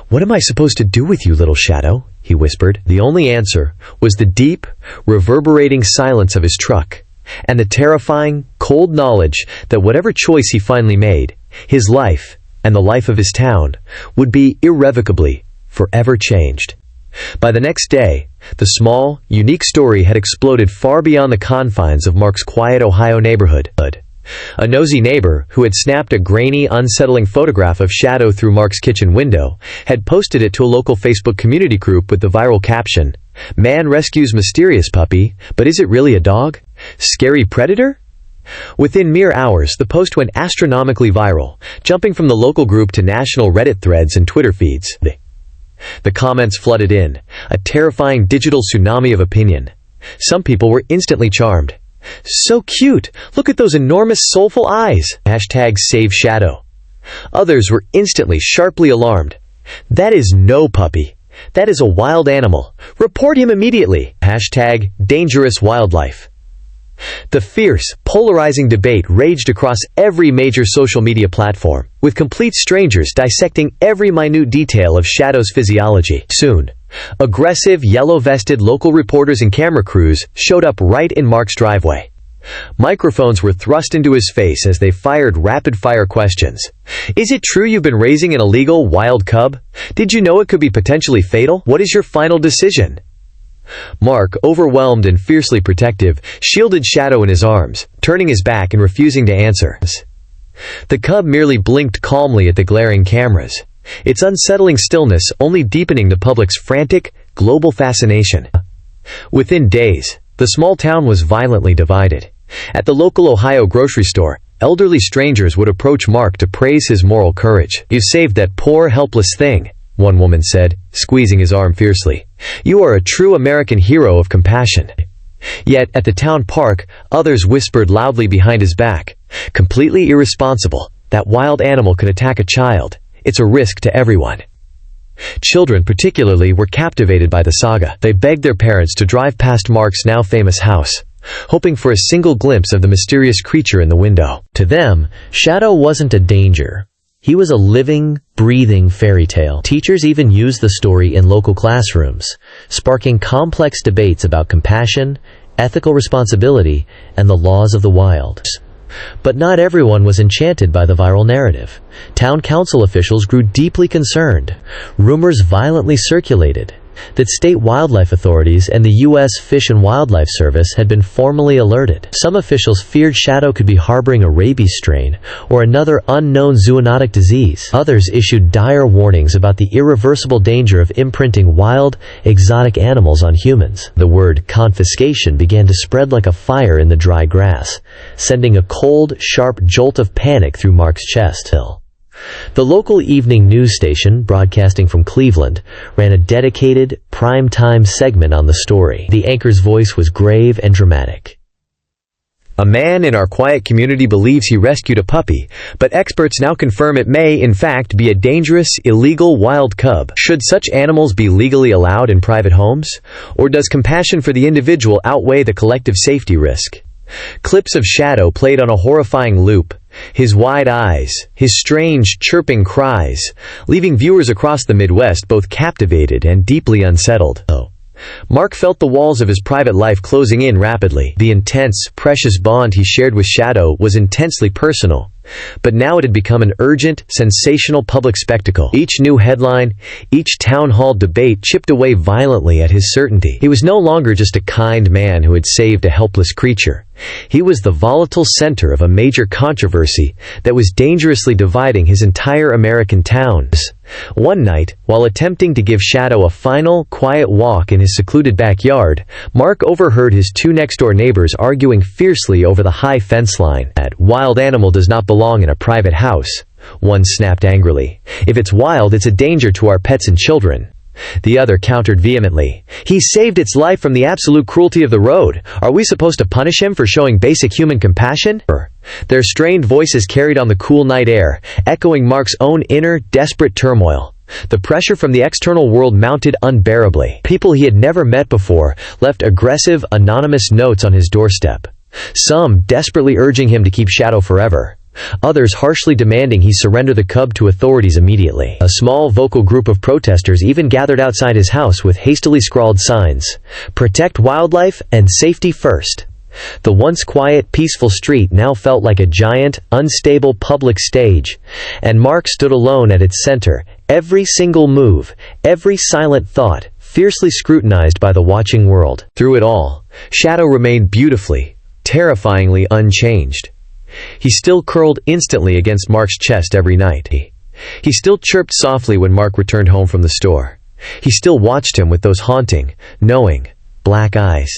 "What am I supposed to do with you, little Shadow?" he whispered. The only answer was the deep, reverberating silence of his truck, and the terrifying, cold knowledge that whatever choice he finally made, his life, and the life of his town, would be irrevocably, forever changed. By the next day, the small, unique story had exploded far beyond the confines of Mark's quiet Ohio neighborhood. A nosy neighbor, who had snapped a grainy, unsettling photograph of Shadow through Mark's kitchen window, had posted it to a local Facebook community group with the viral caption, Man rescues mysterious puppy, but is it really a dog? Scary predator? Within mere hours, the post went astronomically viral, jumping from the local group to national Reddit threads and Twitter feeds. The comments flooded in, a terrifying digital tsunami of opinion. Some people were instantly charmed. So cute! Look at those enormous soulful eyes! #SaveShadow. Others were instantly sharply alarmed. That is no puppy. That is a wild animal. Report him immediately. #DangerousWildlife. The fierce, polarizing debate raged across every major social media platform, with complete strangers dissecting every minute detail of Shadow's physiology. Soon, aggressive, yellow-vested local reporters and camera crews showed up right in Mark's driveway. Microphones were thrust into his face as they fired rapid-fire questions. Is it true you've been raising an illegal wild cub? Did you know it could be potentially fatal? What is your final decision? Mark, overwhelmed and fiercely protective, shielded Shadow in his arms, turning his back and refusing to answer. The cub merely blinked calmly at the glaring cameras, its unsettling stillness only deepening the public's frantic, global fascination. Within days, the small town was violently divided. At the local Ohio grocery store, elderly strangers would approach Mark to praise his moral courage. "You saved that poor, helpless thing," one woman said, squeezing his arm fiercely. "You are a true American hero of compassion." Yet, at the town park, others whispered loudly behind his back, "Completely irresponsible. That wild animal could attack a child. It's a risk to everyone." Children particularly were captivated by the saga. They begged their parents to drive past Mark's now famous house, hoping for a single glimpse of the mysterious creature in the window. To them, Shadow wasn't a danger. He was a living, breathing fairy tale. Teachers even used the story in local classrooms, sparking complex debates about compassion, ethical responsibility, and the laws of the wild. But not everyone was enchanted by the viral narrative. Town council officials grew deeply concerned. Rumors violently circulated that state wildlife authorities and the U.S. Fish and Wildlife Service had been formally alerted. Some officials feared Shadow could be harboring a rabies strain or another unknown zoonotic disease. Others issued dire warnings about the irreversible danger of imprinting wild, exotic animals on humans. The word confiscation began to spread like a fire in the dry grass, sending a cold, sharp jolt of panic through Mark's chest. The local evening news station, broadcasting from Cleveland, ran a dedicated, prime-time segment on the story. The anchor's voice was grave and dramatic. "A man in our quiet community believes he rescued a puppy, but experts now confirm it may, in fact, be a dangerous, illegal wild cub. Should such animals be legally allowed in private homes? Or does compassion for the individual outweigh the collective safety risk?" Clips of Shadow played on a horrifying loop, his wide eyes, his strange, chirping cries, leaving viewers across the Midwest both captivated and deeply unsettled. Mark felt the walls of his private life closing in rapidly. The intense, precious bond he shared with Shadow was intensely personal, but now it had become an urgent, sensational public spectacle. Each new headline, each town hall debate chipped away violently at his certainty. He was no longer just a kind man who had saved a helpless creature. He was the volatile center of a major controversy that was dangerously dividing his entire American towns. One night, while attempting to give Shadow a final, quiet walk in his secluded backyard, Mark overheard his two next-door neighbors arguing fiercely over the high fence line. "That wild animal does not belong in a private house," one snapped angrily. "If it's wild, it's a danger to our pets and children." The other countered vehemently. "He saved its life from the absolute cruelty of the road. Are we supposed to punish him for showing basic human compassion?" Their strained voices carried on the cool night air, echoing Mark's own inner, desperate turmoil. The pressure from the external world mounted unbearably. People he had never met before left aggressive, anonymous notes on his doorstep, some desperately urging him to keep Shadow forever, others harshly demanding he surrender the cub to authorities immediately. A small vocal group of protesters even gathered outside his house with hastily scrawled signs, "Protect wildlife and safety first." The once quiet, peaceful street now felt like a giant, unstable public stage, and Mark stood alone at its center, every single move, every silent thought, fiercely scrutinized by the watching world. Through it all, Shadow remained beautifully, terrifyingly unchanged. He still curled instantly against Mark's chest every night. He still chirped softly when Mark returned home from the store. He still watched him with those haunting, knowing, black eyes.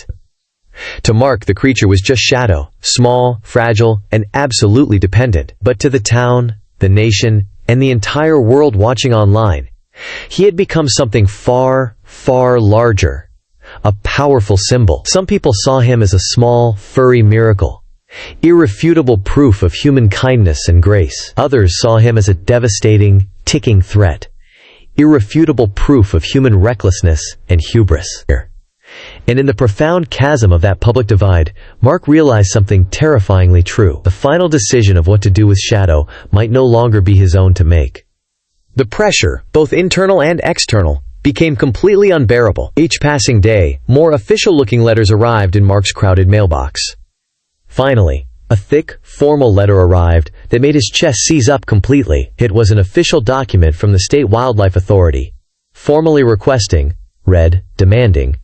To Mark, the creature was just shadow, small, fragile, and absolutely dependent. But to the town, the nation, and the entire world watching online, he had become something far, far larger. A powerful symbol. Some people saw him as a small, furry miracle, irrefutable proof of human kindness and grace. Others saw him as a devastating, ticking threat, irrefutable proof of human recklessness and hubris. And in the profound chasm of that public divide, Mark realized something terrifyingly true. The final decision of what to do with Shadow might no longer be his own to make. The pressure, both internal and external, became completely unbearable. Each passing day, more official-looking letters arrived in Mark's crowded mailbox. Finally, a thick, formal letter arrived that made his chest seize up completely. It was an official document from the State Wildlife Authority, formally requesting, demanding,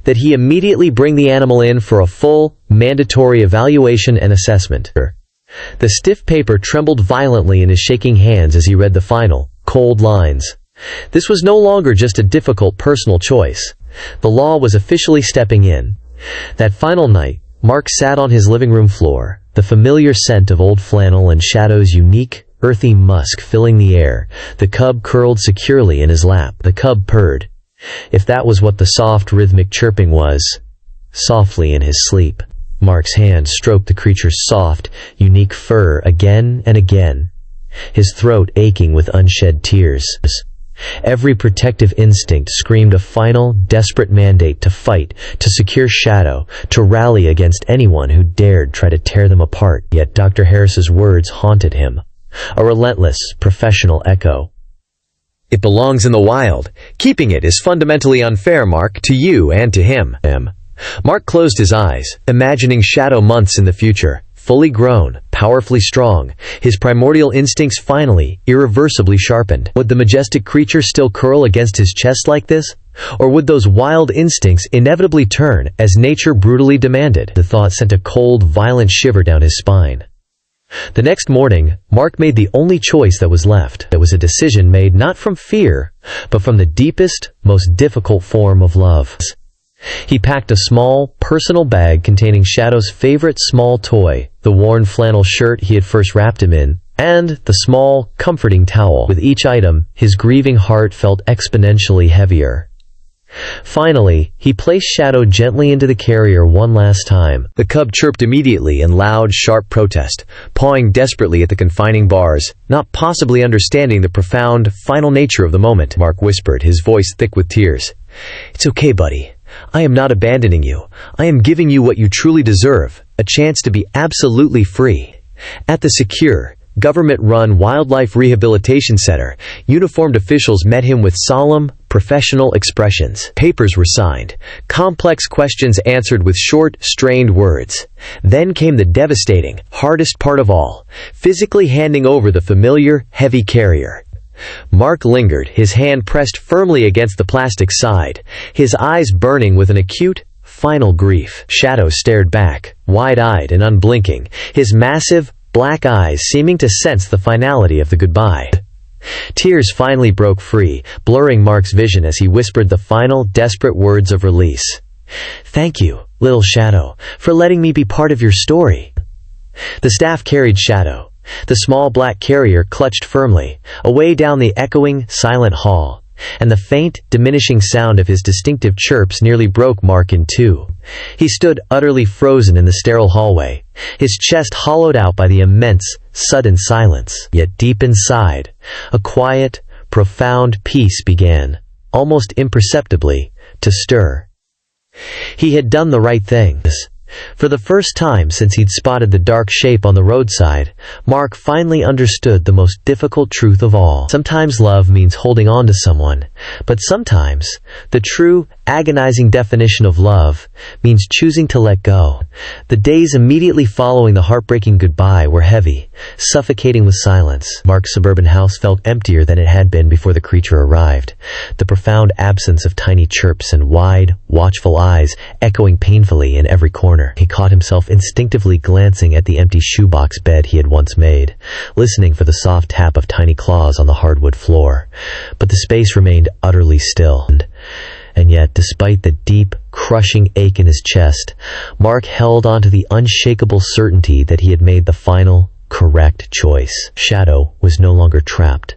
that he immediately bring the animal in for a full, mandatory evaluation and assessment. The stiff paper trembled violently in his shaking hands as he read the final, cold lines. This was no longer just a difficult personal choice. The law was officially stepping in. That final night, Mark sat on his living room floor, the familiar scent of old flannel and Shadow's unique, earthy musk filling the air. The cub curled securely in his lap. The cub purred, if that was what the soft, rhythmic chirping was, softly in his sleep. Mark's hand stroked the creature's soft, unique fur again and again, his throat aching with unshed tears. Every protective instinct screamed a final, desperate mandate to fight, to secure Shadow, to rally against anyone who dared try to tear them apart. Yet Dr. Harris's words haunted him, a relentless, professional echo. It belongs in the wild. Keeping it is fundamentally unfair, Mark, to you and to him. Mark closed his eyes, imagining Shadow months in the future, fully grown, powerfully strong, his primordial instincts finally, irreversibly sharpened. Would the majestic creature still curl against his chest like this? Or would those wild instincts inevitably turn, as nature brutally demanded? The thought sent a cold, violent shiver down his spine. The next morning, Mark made the only choice that was left. It was a decision made not from fear, but from the deepest, most difficult form of love. He packed a small, personal bag containing Shadow's favorite small toy, the worn flannel shirt he had first wrapped him in, and the small, comforting towel. With each item, his grieving heart felt exponentially heavier. Finally, he placed Shadow gently into the carrier one last time. The cub chirped immediately in loud, sharp protest, pawing desperately at the confining bars, not possibly understanding the profound, final nature of the moment. Mark whispered, his voice thick with tears. "It's okay, buddy. I am not abandoning you. I am giving you what you truly deserve, a chance to be absolutely free." At the secure, government-run Wildlife Rehabilitation Center, uniformed officials met him with solemn, professional expressions. Papers were signed, complex questions answered with short, strained words. Then came the devastating, hardest part of all, physically handing over the familiar, heavy carrier. Mark lingered, his hand pressed firmly against the plastic side, his eyes burning with an acute, final grief. Shadow stared back, wide-eyed and unblinking, his massive, black eyes seeming to sense the finality of the goodbye. Tears finally broke free, blurring Mark's vision as he whispered the final, desperate words of release. "Thank you, little Shadow, for letting me be part of your story." The staff carried Shadow, the small black carrier clutched firmly, away down the echoing, silent hall, and the faint, diminishing sound of his distinctive chirps nearly broke Mark in two. He stood utterly frozen in the sterile hallway, his chest hollowed out by the immense, sudden silence. Yet deep inside, a quiet, profound peace began, almost imperceptibly, to stir. He had done the right thing. For the first time since he'd spotted the dark shape on the roadside, Mark finally understood the most difficult truth of all. Sometimes love means holding on to someone, but sometimes the true, agonizing definition of love means choosing to let go. The days immediately following the heartbreaking goodbye were heavy, suffocating with silence. Mark's suburban house felt emptier than it had been before the creature arrived, the profound absence of tiny chirps and wide, watchful eyes echoing painfully in every corner. corner. He caught himself instinctively glancing at the empty shoebox bed he had once made, listening for the soft tap of tiny claws on the hardwood floor. But the space remained utterly still. And yet, despite the deep, crushing ache in his chest, Mark held on to the unshakable certainty that he had made the final, correct choice. Shadow was no longer trapped,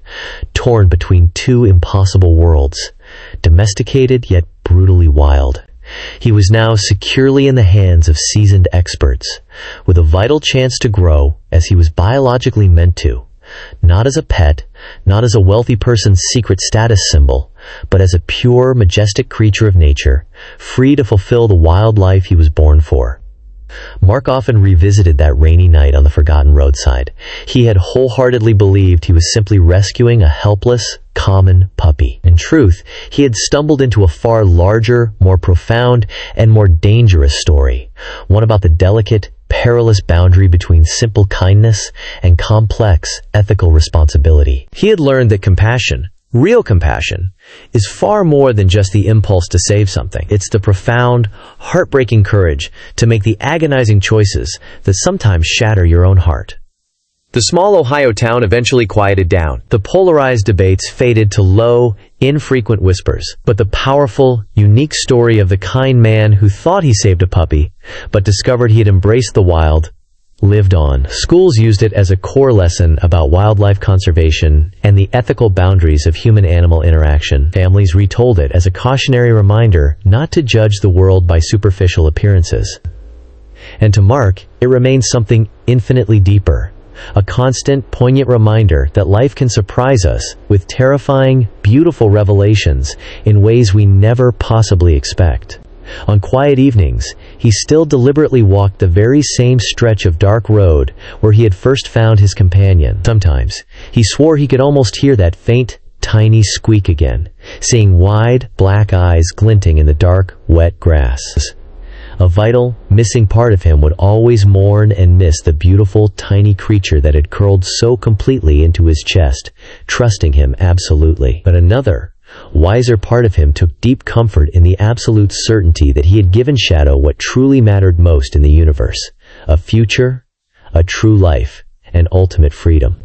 torn between two impossible worlds, domesticated yet brutally wild. He was now securely in the hands of seasoned experts, with a vital chance to grow as he was biologically meant to, not as a pet, not as a wealthy person's secret status symbol, but as a pure, majestic creature of nature, free to fulfill the wild life he was born for. Mark often revisited that rainy night on the forgotten roadside. He had wholeheartedly believed he was simply rescuing a helpless, common puppy. In truth, he had stumbled into a far larger, more profound, and more dangerous story, one about the delicate, perilous boundary between simple kindness and complex, ethical responsibility. He had learned that compassion, real compassion, is far more than just the impulse to save something. It's the profound, heartbreaking courage to make the agonizing choices that sometimes shatter your own heart. The small Ohio town eventually quieted down. The polarized debates faded to low, infrequent whispers. But the powerful, unique story of the kind man who thought he saved a puppy, but discovered he had embraced the wild, lived on. Schools used it as a core lesson about wildlife conservation and the ethical boundaries of human-animal interaction. Families retold it as a cautionary reminder not to judge the world by superficial appearances. And to Mark, it remains something infinitely deeper, a constant, poignant reminder that life can surprise us with terrifying, beautiful revelations in ways we never possibly expect. On quiet evenings, he still deliberately walked the very same stretch of dark road where he had first found his companion. Sometimes, he swore he could almost hear that faint, tiny squeak again, seeing wide, black eyes glinting in the dark, wet grass. A vital, missing part of him would always mourn and miss the beautiful, tiny creature that had curled so completely into his chest, trusting him absolutely. But another, wiser part of him took deep comfort in the absolute certainty that he had given Shadow what truly mattered most in the universe: a future, a true life, and ultimate freedom.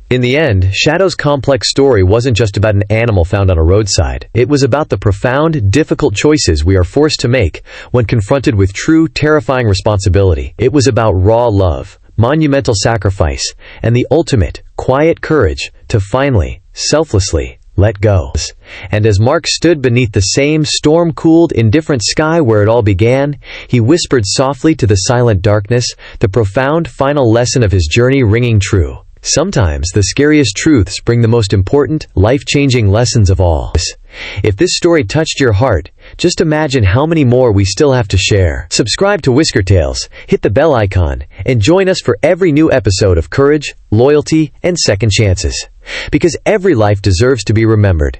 In the end, Shadow's complex story wasn't just about an animal found on a roadside. It was about the profound, difficult choices we are forced to make when confronted with true, terrifying responsibility. It was about raw love, monumental sacrifice, and the ultimate, quiet courage to finally, selflessly, let go. And as Mark stood beneath the same storm-cooled, indifferent sky where it all began, he whispered softly to the silent darkness, the profound final lesson of his journey ringing true. Sometimes the scariest truths bring the most important, life-changing lessons of all. If this story touched your heart, just imagine how many more we still have to share. Subscribe to Whisker Tales, hit the bell icon, and join us for every new episode of courage, loyalty, and second chances. Because every life deserves to be remembered,